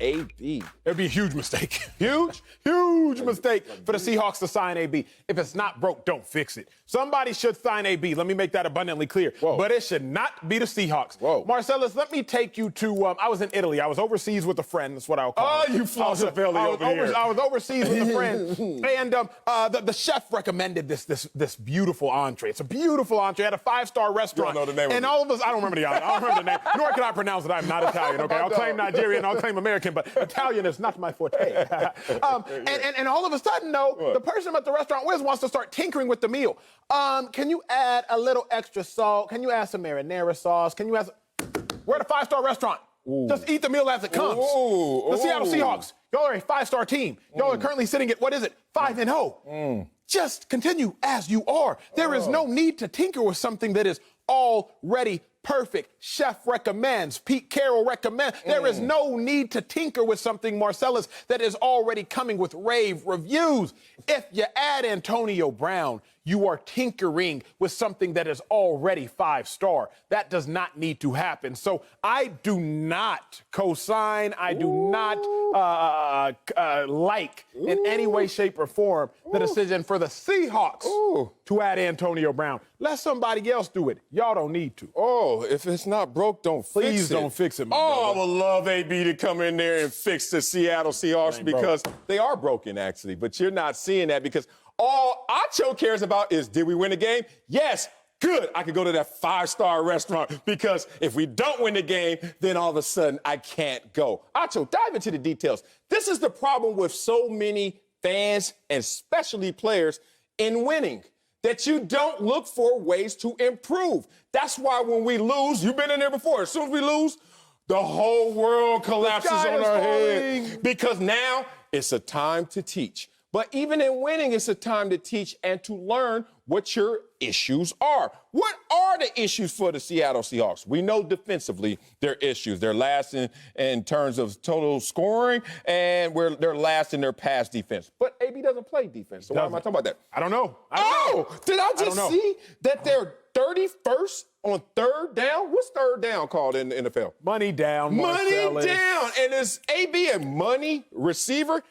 AB. It'd be a huge mistake. Huge mistake for the Seahawks to sign AB. If it's not broke, don't fix it. Somebody should sign AB. Let me make that abundantly clear. Whoa. But it should not be the Seahawks. Whoa. Marcellus, let me take you to, I was in Italy. I was overseas with a friend. That's what I'll call it. Oh, you flossing belly over here. I was overseas with a friend. And the chef recommended this beautiful entree. It's a beautiful entree at a 5-star restaurant. You don't know the name and of it. all of us, I don't remember the name. Nor can I pronounce it. I'm not Italian, okay? I'll claim Nigerian, I'll claim American, but Italian is not my forte. And all of a sudden, though, the person at the restaurant wants to start tinkering with the meal. Can you add a little extra salt? Can you add some marinara sauce? Can you add... We're at a 5-star restaurant. Ooh. Just eat the meal as it comes. The Seattle Seahawks, y'all are a 5-star team. Y'all are currently sitting at, 5-0. Just continue as you are. There is no need to tinker with something that is already perfect. Chef recommends. Pete Carroll recommends. There is no need to tinker with something, Marcellus, that is already coming with rave reviews. If you add Antonio Brown, you are tinkering with something that is already 5-star. That does not need to happen. So I do not co-sign. I do not like in any way, shape, or form the decision for the Seahawks to add Antonio Brown. Let somebody else do it. Y'all don't need to. Oh, if it's not broke, don't fix it. Please don't fix it, my brother. brother. I would love AB to come in there and fix the Seattle Seahawks because they are broken, actually. But you're not seeing that because all Acho cares about is, did we win the game? Yes. Good. I could go to that 5-star restaurant because if we don't win the game, then all of a sudden I can't go. Acho, dive into the details. This is the problem with so many fans and especially players in winning, that you don't look for ways to improve. That's why when we lose, you've been in there before, as soon as we lose, the whole world collapses on our head because now it's a time to teach. But even in winning, it's a time to teach and to learn what your issues are. What are the issues for the Seattle Seahawks? We know defensively their issues. They're last in terms of total scoring, and they're last in their pass defense. But AB doesn't play defense, so why am I talking about that? I don't know. Did I just see that they're 31st on third down? What's third down called in the NFL? Money down, Marcellus. Money down. And is AB a money receiver?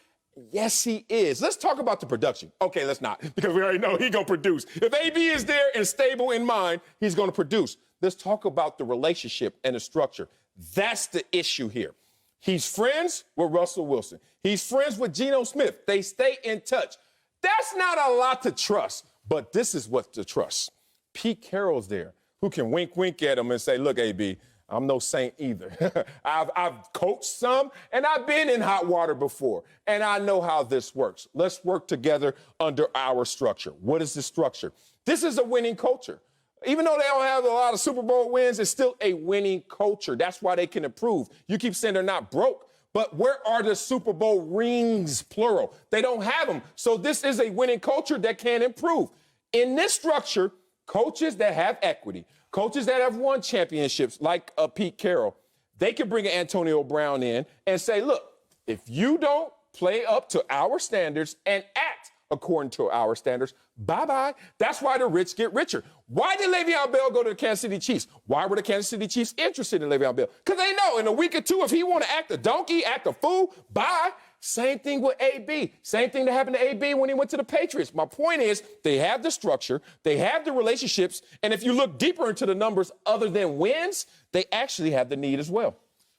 Yes, he is. Let's talk about the production. Okay, let's not, because we already know he's going to produce. If AB is there and stable in mind, he's going to produce. Let's talk about the relationship and the structure. That's the issue here. He's friends with Russell Wilson. He's friends with Geno Smith. They stay in touch. That's not a lot to trust, but this is what to trust. Pete Carroll's there, who can wink at him and say, look, AB, I'm no saint either. I've coached some, and I've been in hot water before, and I know how this works. Let's work together under our structure. What is the structure? This is a winning culture. Even though they don't have a lot of Super Bowl wins, it's still a winning culture. That's why they can improve. You keep saying they're not broke, but where are the Super Bowl rings, plural? They don't have them. So this is a winning culture that can improve. In this structure, coaches that have equity, coaches that have won championships like Pete Carroll, they can bring Antonio Brown in and say, look, if you don't play up to our standards and act according to our standards, bye-bye. That's why the rich get richer. Why did Le'Veon Bell go to the Kansas City Chiefs? Why were the Kansas City Chiefs interested in Le'Veon Bell? Because they know in a week or two, if he want to act a donkey, act a fool, bye. Same thing with AB. Same thing that happened to AB when he went to the Patriots. My point is, they have the structure, they have the relationships, and if you look deeper into the numbers other than wins, they actually have the need as well.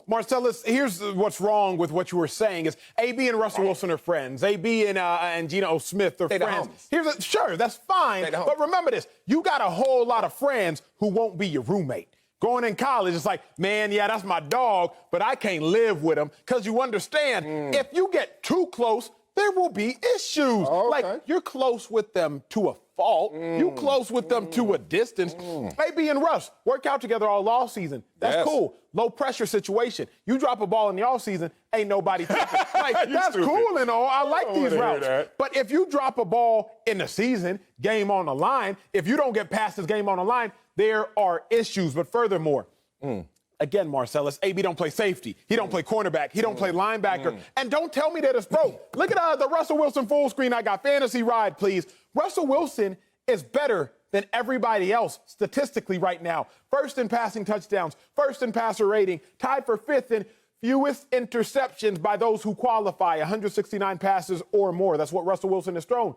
Marcellus, here's what's wrong with what you were saying is AB and Russell Wilson are friends. AB and Geno Smith are friends. Sure, that's fine. But remember this, you got a whole lot of friends who won't be your roommate. Going in college, it's like, man, yeah, that's my dog, but I can't live with him. Because you understand, if you get too close, there will be issues. Like, you're close with them to a fault. You close with them to a distance. AB and Russ work out together all offseason. That's cool. Low pressure situation. You drop a ball in the offseason, ain't nobody taking it. Like, that's cool and all. I like these routes. But if you drop a ball in the season, game on the line, if you don't get past this game on the line, there are issues. But furthermore, again, Marcellus, AB don't play safety. He don't play cornerback. He don't play linebacker. And don't tell me that it's broke. Look at the Russell Wilson full screen. I got fantasy ride, please. Russell Wilson is better than everybody else statistically right now. First in passing touchdowns, first in passer rating, tied for fifth in fewest interceptions by those who qualify, 169 passes or more. That's what Russell Wilson has thrown.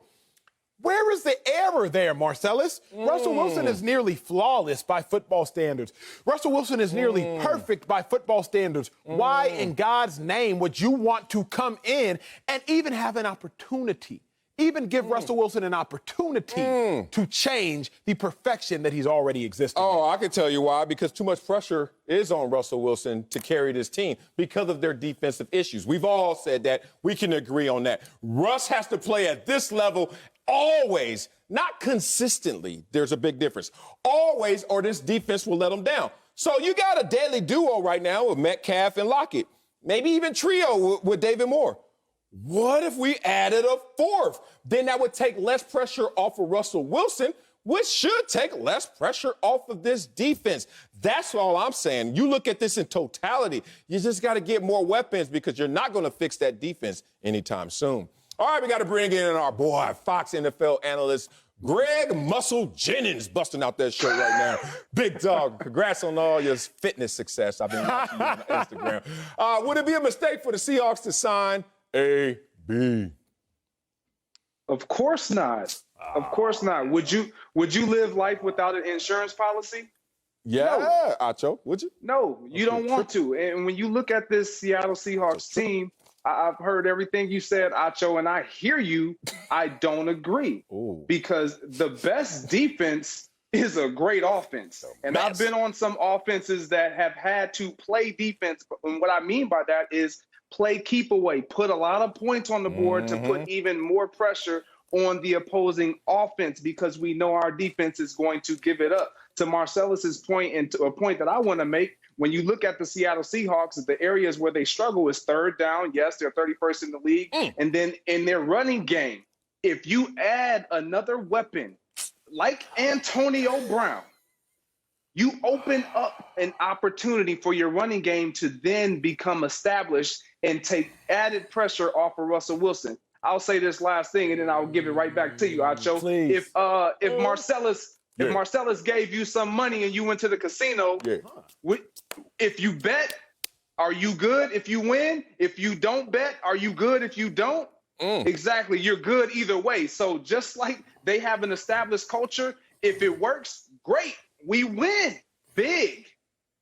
Where is the error there, Marcellus? Russell Wilson is nearly flawless by football standards. Russell Wilson is nearly perfect by football standards. Why in God's name would you want to come in and even have an opportunity, even give Russell Wilson an opportunity to change the perfection that he's already existing? Oh, I can tell you why. Because too much pressure is on Russell Wilson to carry this team because of their defensive issues. We've all said that. We can agree on that. Russ has to play at this level always, not consistently. There's a big difference. Always, or this defense will let him down. So you got a deadly duo right now with Metcalf and Lockett. Maybe even trio with David Moore. What if we added a fourth? Then that would take less pressure off of Russell Wilson, which should take less pressure off of this defense. That's all I'm saying. You look at this in totality. You just got to get more weapons because you're not going to fix that defense anytime soon. All right, we got to bring in our boy, Fox NFL analyst, Greg Muscle Jennings, busting out that show right now. Big dog, congrats on all your fitness success. I've been watching you on Instagram. Would it be a mistake for the Seahawks to sign AB? Of course not. Of course not. Would you live life without an insurance policy? Yeah, No. Acho, would you? No, you don't want to. And when you look at this Seattle Seahawks team, I've heard everything you said, Acho, and I hear you. I don't agree. Because the best defense is a great offense. And I've been on some offenses that have had to play defense. And what I mean by that is play keep away, put a lot of points on the board to put even more pressure on the opposing offense because we know our defense is going to give it up. To Marcellus's point, and to a point that I want to make, when you look at the Seattle Seahawks, the areas where they struggle is third down. Yes, they're 31st in the league. And then in their running game, if you add another weapon like Antonio Brown, you open up an opportunity for your running game to then become established and take added pressure off of Russell Wilson. I'll say this last thing, and then I'll give it right back to you, Acho. Please. If Marcellus gave you some money and you went to the casino, if you bet, are you good if you win? If you don't bet, are you good if you don't? Exactly. You're good either way. So just like they have an established culture, if it works, great. We win big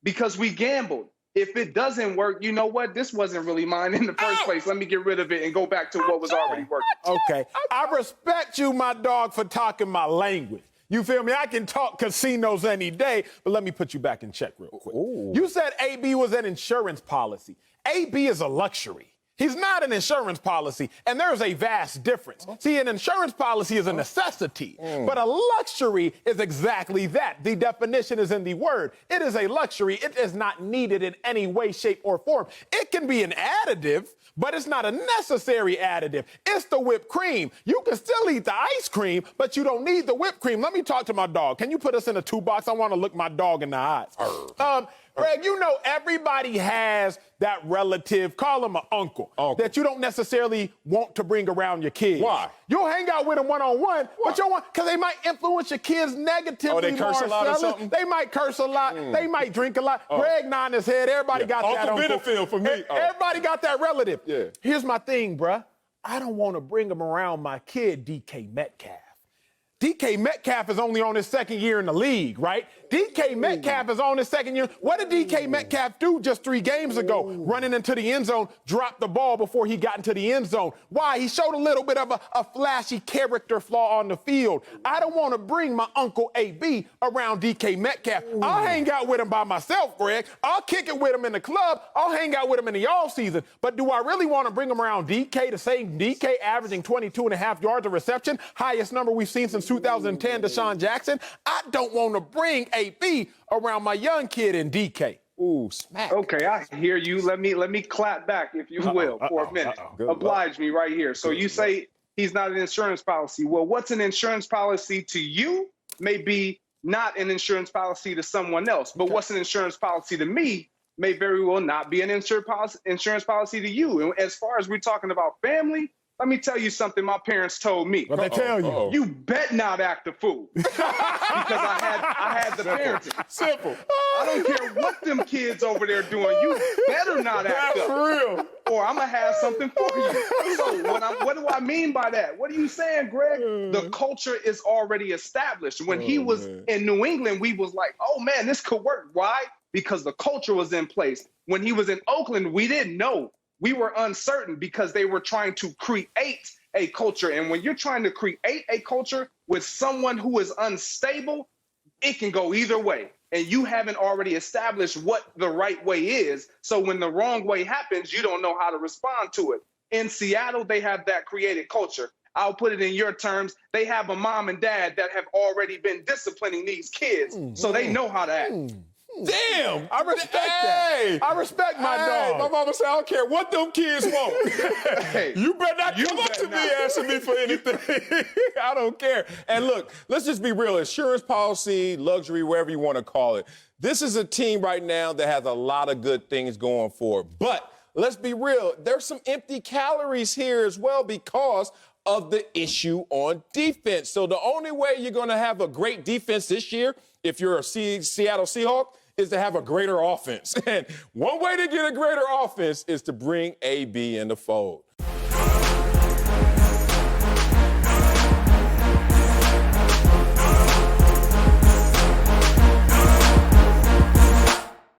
because we gambled. If it doesn't work, you know what? This wasn't really mine in the first place. Let me get rid of it and go back to what was already working. Okay. I respect you, my dog, for talking my language. You feel me? I can talk casinos any day, but let me put you back in check real quick. You said AB was an insurance policy. AB is a luxury. He's not an insurance policy, and there's a vast difference. See, an insurance policy is a necessity, but a luxury is exactly that. The definition is in the word. It is a luxury. It is not needed in any way, shape, or form. It can be an additive, but it's not a necessary additive. It's the whipped cream. You can still eat the ice cream, but you don't need the whipped cream. Let me talk to my dog. Can you put us in a 2-box? I want to look my dog in the eyes. Greg, you know everybody has that relative, call him an uncle, that you don't necessarily want to bring around your kids. Why? You'll hang out with them one-on-one, but you want because they might influence your kids negatively. Oh, they curse a lot or something? They might curse a lot. They might drink a lot. Greg nodding his head. Everybody got that Uncle uncle. Benefield for me. Everybody got that relative. Yeah. Here's my thing, bruh. I don't want to bring them around my kid, DK Metcalf. DK Metcalf is only on his second year in the league, right? DK Metcalf is on his second year. What did DK Metcalf do just 3 games ago? Running into the end zone, dropped the ball before he got into the end zone. Why? He showed a little bit of a flashy character flaw on the field. I don't want to bring my Uncle AB around DK Metcalf. I'll hang out with him by myself, Greg. I'll kick it with him in the club. I'll hang out with him in the offseason. But do I really want to bring him around DK, the same DK averaging 22.5 yards of reception, highest number we've seen since 2010, Deshaun Jackson? I don't want to bring AB around my young kid in DK. Ooh, smack. Okay, I hear you. Let me clap back, if you will, for a minute. Oblige me right here. So you say he's not an insurance policy. Well, what's an insurance policy to you may be not an insurance policy to someone else. But what's an insurance policy to me may very well not be an insurance policy to you. And as far as we're talking about family, Let me tell you something my parents told me. What they tell you? You bet not act a fool. Because I had the parenting. Simple. I don't care what them kids over there doing. You better not act up. For real. Or I'm going to have something for you. So what do I mean by that? What are you saying, Greg? The culture is already established. When he was in New England, we was like, oh, man, this could work. Why? Because the culture was in place. When he was in Oakland, we didn't know. We were uncertain because they were trying to create a culture. And when you're trying to create a culture with someone who is unstable, it can go either way. And you haven't already established what the right way is. So when the wrong way happens, you don't know how to respond to it. In Seattle, they have that created culture. I'll put it in your terms. They have a mom and dad that have already been disciplining these kids, so they know how to act. Damn! I respect that. I respect my dog. My mama said, I don't care what them kids want. You better not come up to me asking me for anything. I don't care. And look, let's just be real. Insurance policy, luxury, whatever you want to call it. This is a team right now that has a lot of good things going for it. But let's be real. There's some empty calories here as well because of the issue on defense. So the only way you're going to have a great defense this year, if you're a Seattle Seahawks, is to have a greater offense. And one way to get a greater offense is to bring AB in the fold.